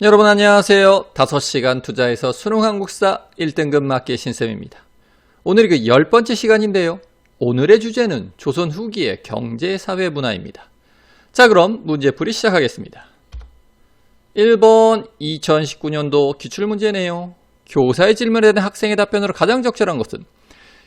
여러분 안녕하세요. 5시간 투자해서 수능 한국사 1등급 맞게 신쌤입니다. 오늘이 그 10번째 시간인데요. 오늘의 주제는 조선 후기의 경제, 사회, 문화입니다. 자, 그럼 문제풀이 시작하겠습니다. 1번 2019년도 기출문제네요. 교사의 질문에 대한 학생의 답변으로 가장 적절한 것은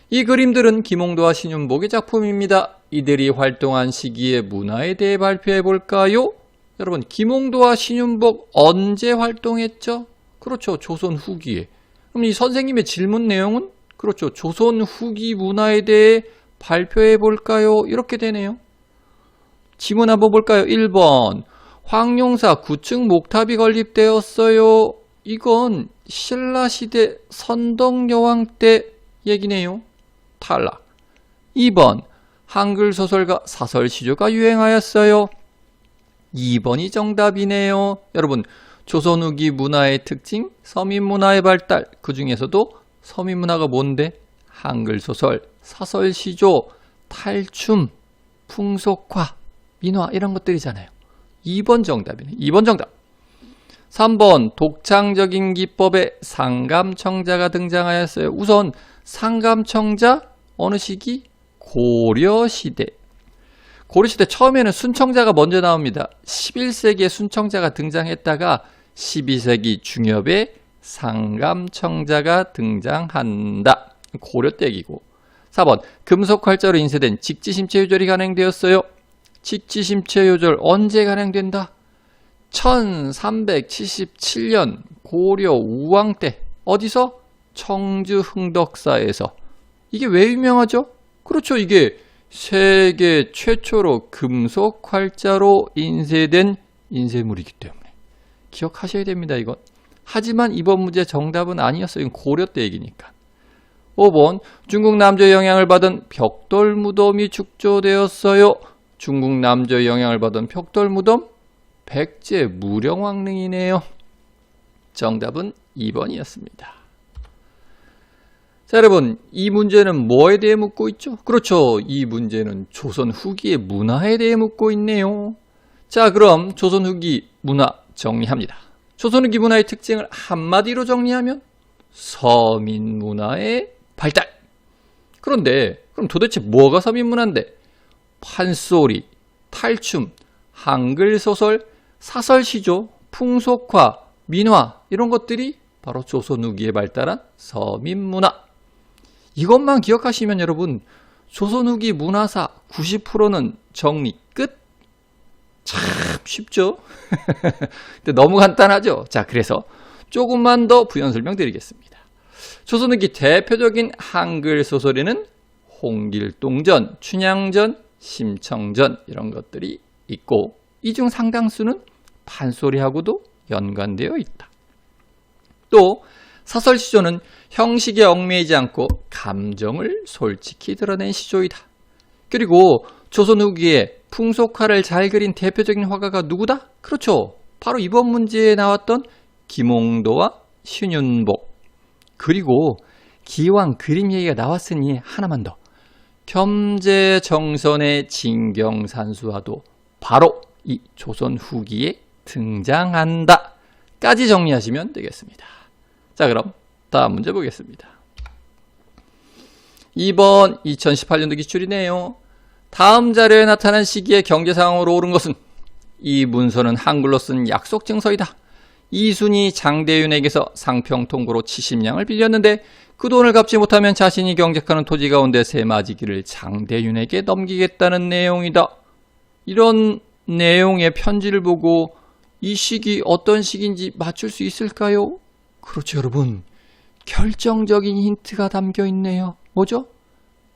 이 그림들은 김홍도와 신윤복의 작품입니다. 이들이 활동한 시기의 문화에 대해 발표해 볼까요? 여러분, 김홍도와 신윤복 언제 활동했죠? 그렇죠, 조선 후기에. 그럼 이 선생님의 질문 내용은 그렇죠, 조선 후기 문화에 대해 발표해 볼까요? 이렇게 되네요. 지문 한번 볼까요? 1번 황룡사 9층 목탑이 건립되었어요. 이건 신라시대 선덕여왕 때 얘기네요. 탈락. 2번 한글 소설가 사설시조가 유행하였어요. 2번이 정답이네요. 여러분, 조선 후기 문화의 특징, 서민문화의 발달, 그 중에서도 서민문화가 뭔데? 한글 소설, 사설시조, 탈춤, 풍속화, 민화 이런 것들이잖아요. 2번 정답이네. 2번 정답. 3번 독창적인 기법에 상감청자가 등장하였어요. 우선 상감청자 어느 시기? 고려시대. 고려시대 처음에는 순청자가 먼저 나옵니다. 11세기에 순청자가 등장했다가 12세기 중엽에 상감청자가 등장한다. 고려 때 얘기고. 4번 금속활자로 인쇄된 직지심체요절이 간행되었어요. 직지심체요절 언제 간행된다? 1377년 고려 우왕 때. 어디서? 청주 흥덕사에서. 이게 왜 유명하죠? 그렇죠, 이게 세계 최초로 금속 활자로 인쇄된 인쇄물이기 때문에 기억하셔야 됩니다. 이건. 하지만 이번 문제 정답은 아니었어요. 이건 고려 때 얘기니까. 5번 중국 남조의 영향을 받은 벽돌 무덤이 축조되었어요. 중국 남조의 영향을 받은 벽돌 무덤? 백제 무령왕릉이네요. 정답은 2번이었습니다. 자, 여러분, 이 문제는 뭐에 대해 묻고 있죠? 그렇죠. 이 문제는 조선 후기의 문화에 대해 묻고 있네요. 자, 그럼 조선 후기 문화 정리합니다. 조선 후기 문화의 특징을 한마디로 정리하면 서민 문화의 발달. 그런데 그럼 도대체 뭐가 서민 문화인데? 판소리, 탈춤, 한글 소설, 사설시조, 풍속화, 민화 이런 것들이 바로 조선 후기에 발달한 서민 문화. 이것만 기억하시면 여러분, 조선 후기 문화사 90%는 정리 끝. 참 쉽죠? 근데 너무 간단하죠? 자, 그래서 조금만 더 부연 설명드리겠습니다. 조선 후기 대표적인 한글 소설에는 홍길동전, 춘향전, 심청전 이런 것들이 있고, 이 중 상당수는 판소리하고도 연관되어 있다. 또 사설시조는 형식에 얽매이지 않고 감정을 솔직히 드러낸 시조이다. 그리고 조선 후기에 풍속화를 잘 그린 대표적인 화가가 누구다? 그렇죠. 바로 이번 문제에 나왔던 김홍도와 신윤복. 그리고 기왕 그림 얘기가 나왔으니 하나만 더. 겸재정선의 진경산수화도 바로 이 조선 후기에 등장한다. 까지 정리하시면 되겠습니다. 자, 그럼 다음 문제 보겠습니다. 2번 2018년도 기출이네요. 다음 자료에 나타난 시기의 경제 상황으로 옳은 것은? 이 문서는 한글로 쓴 약속 증서이다. 이순이 장대윤에게서 상평통보로 70냥을 빌렸는데 그 돈을 갚지 못하면 자신이 경작하는 토지 가운데 세마지기를 장대윤에게 넘기겠다는 내용이다. 이런 내용의 편지를 보고 이 시기 어떤 시기인지 맞출 수 있을까요? 그렇죠, 여러분. 결정적인 힌트가 담겨 있네요. 뭐죠?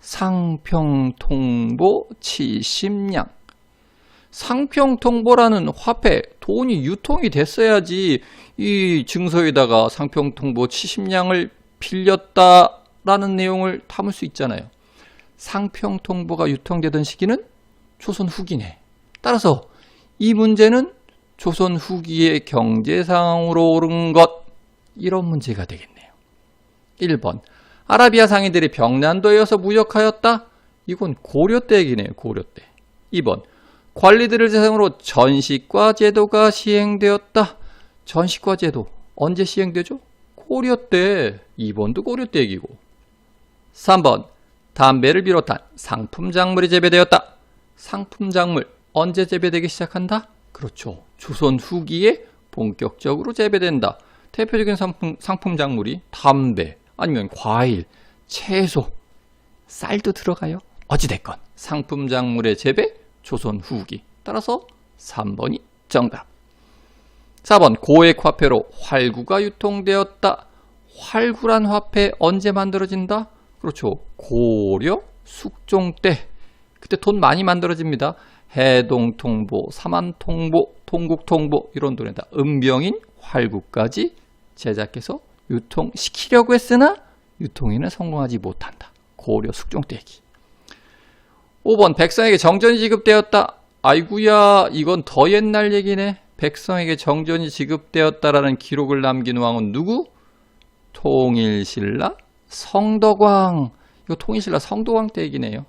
상평통보 70냥. 상평통보라는 화폐, 돈이 유통이 됐어야지 이 증서에다가 상평통보 70냥을 빌렸다라는 내용을 담을 수 있잖아요. 상평통보가 유통되던 시기는 조선 후기네. 따라서 이 문제는 조선 후기의 경제 상황으로 옳은 것, 이런 문제가 되겠네요. 1번 아라비아 상인들이 병난도에 어서 무역하였다. 이건 고려 때 얘기네요. 고려 때. 2번 관리들을 대상으로 전시과 제도가 시행되었다. 전시과 제도 언제 시행되죠? 고려 때. 2번도 고려 때 얘기고. 3번 담배를 비롯한 상품 작물이 재배되었다. 상품 작물 언제 재배되기 시작한다? 그렇죠. 조선 후기에 본격적으로 재배된다. 대표적인 상품 작물이 담배, 아니면 과일, 채소, 쌀도 들어가요. 어찌됐건 상품 작물의 재배 조선 후기. 따라서 3번이 정답. 4번 고액 화폐로 활구가 유통되었다. 활구란 화폐 언제 만들어진다? 그렇죠. 고려 숙종 때. 그때 돈 많이 만들어집니다. 해동통보, 삼한통보, 통국통보 이런 돈에다 은병인 활구까지 제작해서 유통시키려고 했으나 유통에는 성공하지 못한다. 고려 숙종 때 얘기. 5번 백성에게 정전이 지급되었다. 아이구야, 이건 더 옛날 얘기네. 백성에게 정전이 지급되었다라는 기록을 남긴 왕은 누구? 통일신라 성덕왕. 이거 통일신라 성덕왕 때 얘기네요.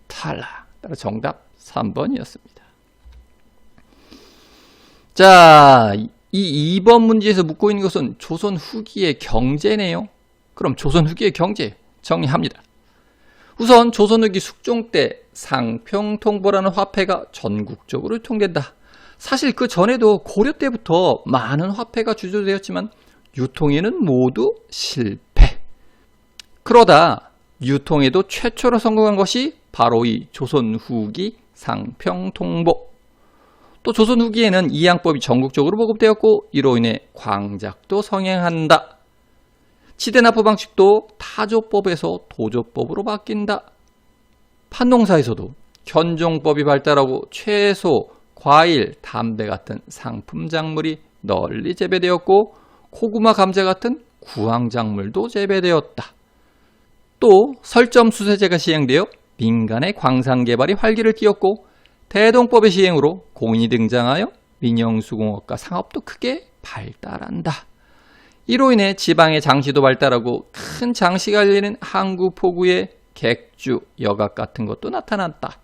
탈락. 따라 정답 3번이었습니다. 자, 이 2번 문제에서 묻고 있는 것은 조선 후기의 경제네요. 그럼 조선 후기의 경제 정리합니다. 우선 조선 후기 숙종 때 상평통보라는 화폐가 전국적으로 유통된다. 사실 그 전에도 고려 때부터 많은 화폐가 주조되었지만 유통에는 모두 실패. 그러다 유통에도 최초로 성공한 것이 바로 이 조선 후기 상평통보. 또 조선 후기에는 이양법이 전국적으로 보급되었고 이로 인해 광작도 성행한다. 치대납부 방식도 타조법에서 도조법으로 바뀐다. 판농사에서도 견종법이 발달하고 채소, 과일, 담배 같은 상품 작물이 널리 재배되었고 고구마, 감자 같은 구황작물도 재배되었다. 또 설점수세제가 시행되어 민간의 광산개발이 활기를 띠었고 대동법의 시행으로 공인이 등장하여 민영수공업과 상업도 크게 발달한다. 이로 인해 지방의 장시도 발달하고 큰 장시가 열리는 항구 포구에 객주, 여각 같은 것도 나타났다.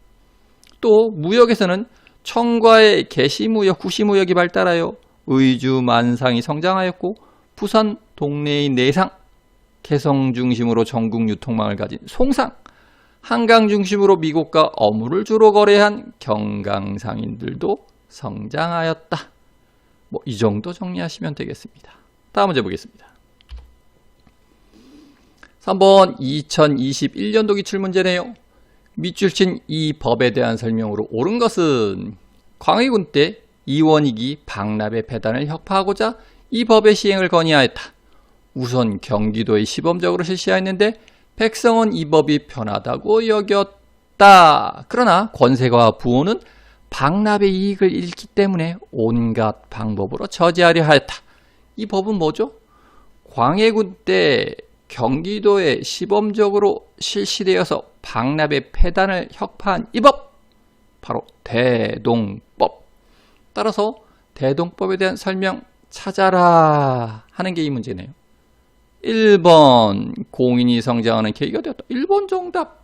또 무역에서는 청과의 개시무역, 구시무역이 발달하여 의주, 만상이 성장하였고 부산 동래의 내상, 개성 중심으로 전국 유통망을 가진 송상, 한강 중심으로 미국과 어물을 주로 거래한 경강상인들도 성장하였다. 이 정도 정리하시면 되겠습니다. 다음 문제 보겠습니다. 3번 2021년도 기출문제네요. 밑줄 친 이 법에 대한 설명으로 옳은 것은 광해군 때 이원익이 박납의 폐단을 혁파하고자 이 법의 시행을 건의하였다. 우선 경기도에 시범적으로 실시하였는데 백성은 이 법이 편하다고 여겼다. 그러나 권세가와 부호는 박납의 이익을 잃기 때문에 온갖 방법으로 저지하려 하였다. 이 법은 뭐죠? 광해군 때 경기도에 시범적으로 실시되어서 박납의 폐단을 혁파한 이 법, 바로 대동법. 따라서 대동법에 대한 설명 찾아라 하는 게 이 문제네요. 1번 공인이 성장하는 계기가 되었다. 1번 정답.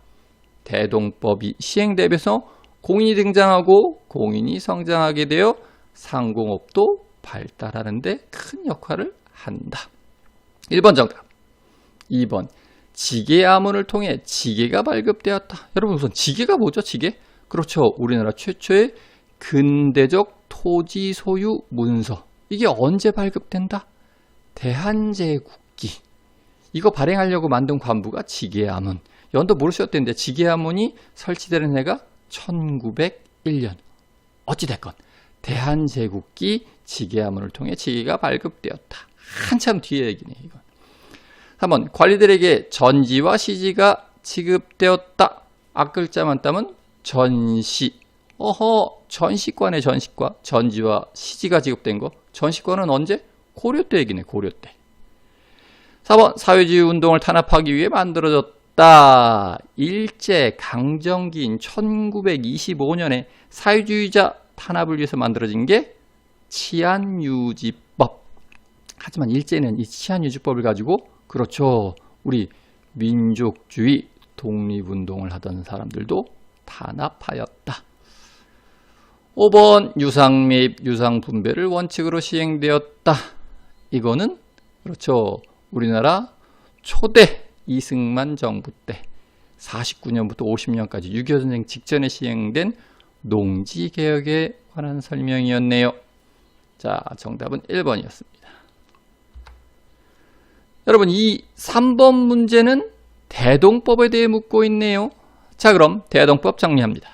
대동법이 시행되면서 공인이 등장하고 공인이 성장하게 되어 상공업도 발달하는 데 큰 역할을 한다. 1번 정답. 2번 지게야문을 통해 지게가 발급되었다. 여러분 우선 지게가 뭐죠? 지게? 그렇죠. 우리나라 최초의 근대적 토지 소유 문서. 이게 언제 발급된다? 대한제국기. 이거 발행하려고 만든 관부가 지게야문. 연도 모르셨던데 지게야문이 설치되는 해가 1901년. 어찌됐건 대한제국기 지게야문을 통해 지게가 발급되었다. 한참 뒤에 얘기네 이건. 3번 관리들에게 전지와 시지가 지급되었다. 앞글자만 따면 전시. 전시과네 전시과. 전지와 시지가 지급된 거. 전시과는 언제? 고려 때 얘기네. 고려 때. 4번 사회주의 운동을 탄압하기 위해 만들어졌다. 일제 강점기인 1925년에 사회주의자 탄압을 위해서 만들어진 게 치안유지법. 하지만 일제는 이 치안유지법을 가지고 그렇죠. 우리 민족주의 독립운동을 하던 사람들도 탄압하였다. 5번 유상매입, 유상분배를 원칙으로 시행되었다. 이거는 그렇죠. 우리나라 초대 이승만 정부 때 49년부터 50년까지 6.25 전쟁 직전에 시행된 농지개혁에 관한 설명이었네요. 자, 정답은 1번이었습니다. 여러분, 이 3번 문제는 대동법에 대해 묻고 있네요. 자, 그럼 대동법 정리합니다.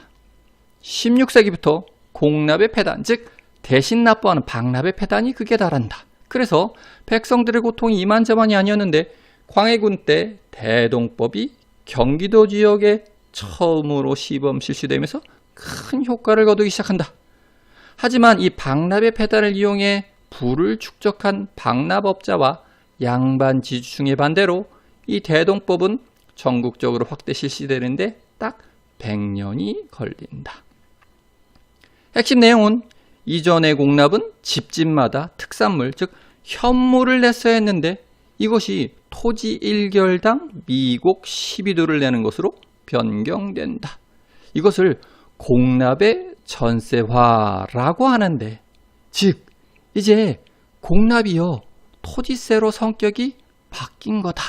16세기부터 공납의 폐단, 즉 대신 납부하는 방납의 폐단이 극에 달한다. 그래서 백성들의 고통이 이만저만이 아니었는데 광해군 때 대동법이 경기도 지역에 처음으로 시범 실시되면서 큰 효과를 거두기 시작한다. 하지만 이 방납의 폐단을 이용해 부를 축적한 방납업자와 양반 지주층의 반대로 이 대동법은 전국적으로 확대 실시되는데 딱 100년이 걸린다. 핵심 내용은 이전의 공납은 집집마다 특산물, 즉 현물을 냈어야 했는데 이것이 토지 1결당 미곡 12도를 내는 것으로 변경된다. 이것을 공납의 전세화라고 하는데, 즉 이제 공납이요 토지세로 성격이 바뀐 거다.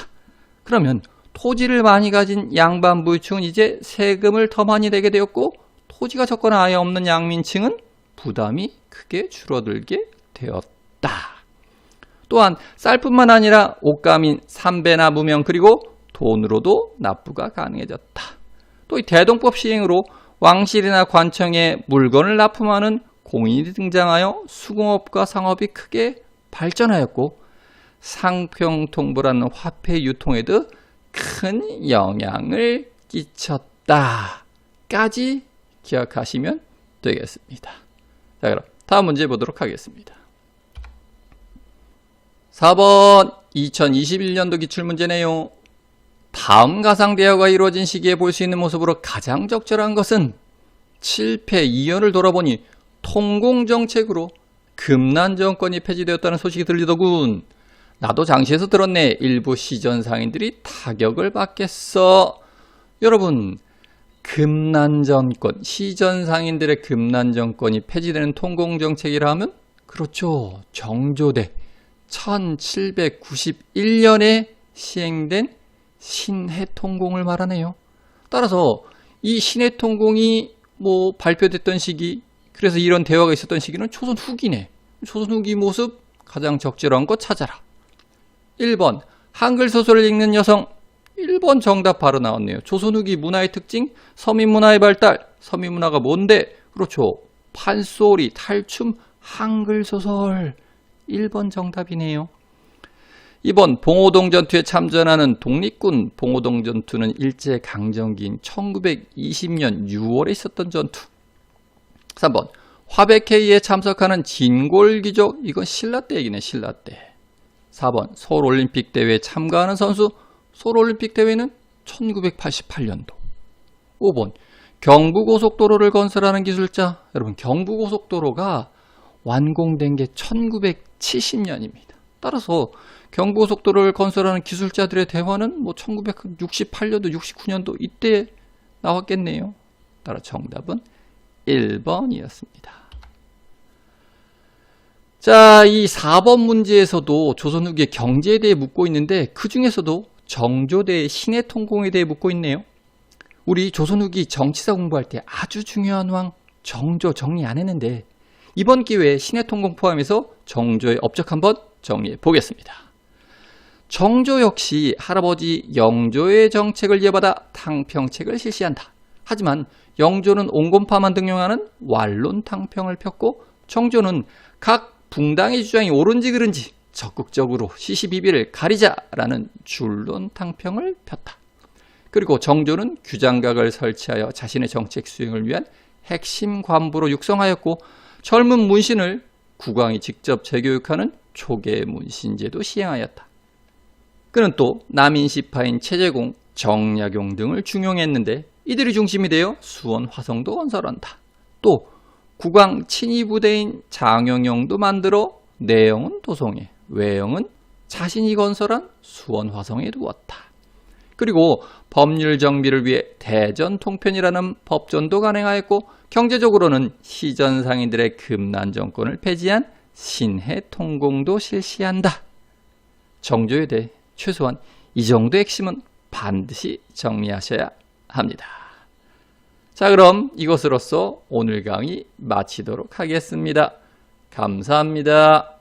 그러면 토지를 많이 가진 양반부층은 이제 세금을 더 많이 내게 되었고, 토지가 적거나 아예 없는 양민층은 부담이 크게 줄어들게 되었다. 또한 쌀뿐만 아니라 옷감인 삼배나 무명, 그리고 돈으로도 납부가 가능해졌다. 또 이 대동법 시행으로 왕실이나 관청에 물건을 납품하는 공인이 등장하여 수공업과 상업이 크게 발전하였고, 상평통보라는 화폐 유통에도 큰 영향을 끼쳤다까지 기억하시면 되겠습니다. 자, 그럼 다음 문제 보도록 하겠습니다. 4번 2021년도 기출문제네요. 다음 가상대화가 이루어진 시기에 볼 수 있는 모습으로 가장 적절한 것은 7패 2연을 돌아보니 통공정책으로 금난정권이 폐지되었다는 소식이 들리더군. 나도 장시에서 들었네. 일부 시전상인들이 타격을 받겠어. 여러분, 금난정권, 시전상인들의 금난정권이 폐지되는 통공정책이라 하면 그렇죠. 정조대 1791년에 시행된 신해통공을 말하네요. 따라서 이 신해통공이 발표됐던 시기, 그래서 이런 대화가 있었던 시기는 초선 후기네. 초선 후기 모습 가장 적절한 거 찾아라. 1번 한글 소설을 읽는 여성. 1번 정답 바로 나왔네요. 조선 후기 문화의 특징, 서민문화의 발달. 서민문화가 뭔데? 그렇죠. 판소리, 탈춤, 한글 소설. 1번 정답이네요. 2번 봉오동 전투에 참전하는 독립군. 봉오동 전투는 일제강점기인 1920년 6월에 있었던 전투. 3번 화백회의에 참석하는 진골귀족. 이건 신라 때 얘기네. 신라 때. 4번 서울올림픽 대회에 참가하는 선수. 서울올림픽 대회는 1988년도. 5번 경부고속도로를 건설하는 기술자. 여러분, 경부고속도로가 완공된 게 1970년입니다. 따라서 경부고속도로를 건설하는 기술자들의 대화는 1968년도, 69년도 이때 나왔겠네요. 따라 정답은 1번이었습니다. 자, 이 4번 문제에서도 조선 후기의 경제에 대해 묻고 있는데 그 중에서도 정조대의 신해통공에 대해 묻고 있네요. 우리 조선 후기 정치사 공부할 때 아주 중요한 왕 정조 정리 안 했는데 이번 기회에 신해통공 포함해서 정조의 업적 한번 정리해 보겠습니다. 정조 역시 할아버지 영조의 정책을 이어받아 탕평책을 실시한다. 하지만 영조는 온건파만 등용하는 완론 탕평을 폈고, 정조는 각 붕당의 주장이 옳은지 그른지 적극적으로 시시비비를 가리자라는 줄론 탕평을 폈다. 그리고 정조는 규장각을 설치하여 자신의 정책 수행을 위한 핵심 관부로 육성하였고, 젊은 문신을 국왕이 직접 재교육하는 초계 문신제도 시행하였다. 그는 또 남인시파인 최재공, 정약용 등을 중용했는데 이들이 중심이 되어 수원 화성도 건설한다. 또 국왕 친위 부대인 장영영도 만들어 내영은 도성에, 외영은 자신이 건설한 수원 화성에 두었다. 그리고 법률 정비를 위해 대전통편이라는 법전도 간행하였고 경제적으로는 시전 상인들의 금난 정권을 폐지한 신해통공도 실시한다. 정조에 대해 최소한 이 정도의 핵심은 반드시 정리하셔야 합니다. 자, 그럼 이것으로써 오늘 강의 마치도록 하겠습니다. 감사합니다.